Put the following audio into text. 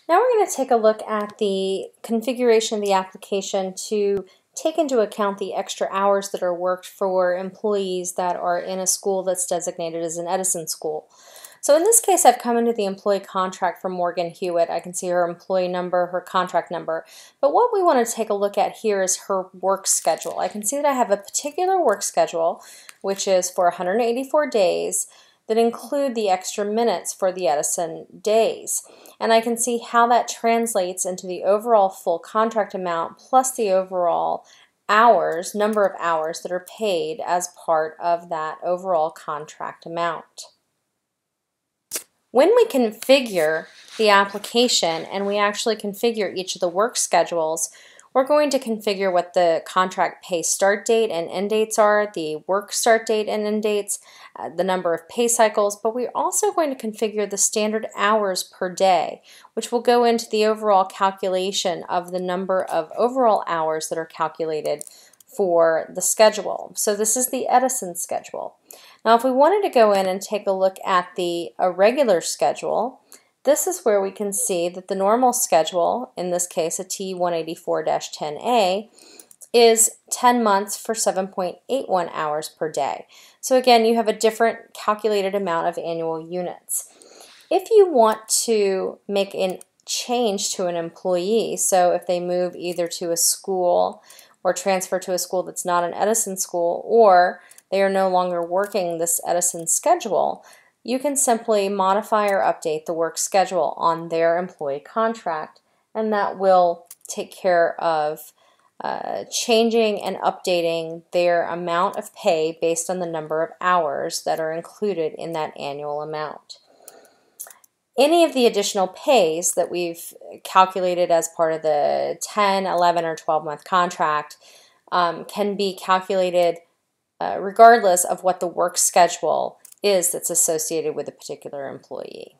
Now we're going to take a look at the configuration of the application to take into account the extra hours that are worked for employees that are in a school that's designated as an Edison school. So in this case, I've come into the employee contract for Morgan Hewitt. I can see her employee number, her contract number. But what we want to take a look at here is her work schedule. I can see that I have a particular work schedule, which is for 184 days, that include the extra minutes for the Edison days. And I can see how that translates into the overall full contract amount plus the overall hours, number of hours that are paid as part of that overall contract amount. When we configure the application and we actually configure each of the work schedules, we're going to configure what the contract pay start date and end dates are, the work start date and end dates, the number of pay cycles, but we're also going to configure the standard hours per day, which will go into the overall calculation of the number of overall hours that are calculated for the schedule. So this is the Edison schedule. Now if we wanted to go in and take a look at the irregular schedule, this is where we can see that the normal schedule, in this case a T184-10A, is 10 months for 7.81 hours per day. So again, you have a different calculated amount of annual units. If you want to make a change to an employee, so if they move either to a school or transfer to a school that's not an Edison school, or they are no longer working this Edison schedule, you can simply modify or update the work schedule on their employee contract, and that will take care of changing and updating their amount of pay based on the number of hours that are included in that annual amount. Any of the additional pays that we've calculated as part of the 10, 11, or 12-month contract can be calculated regardless of what the work schedule is that's associated with a particular employee.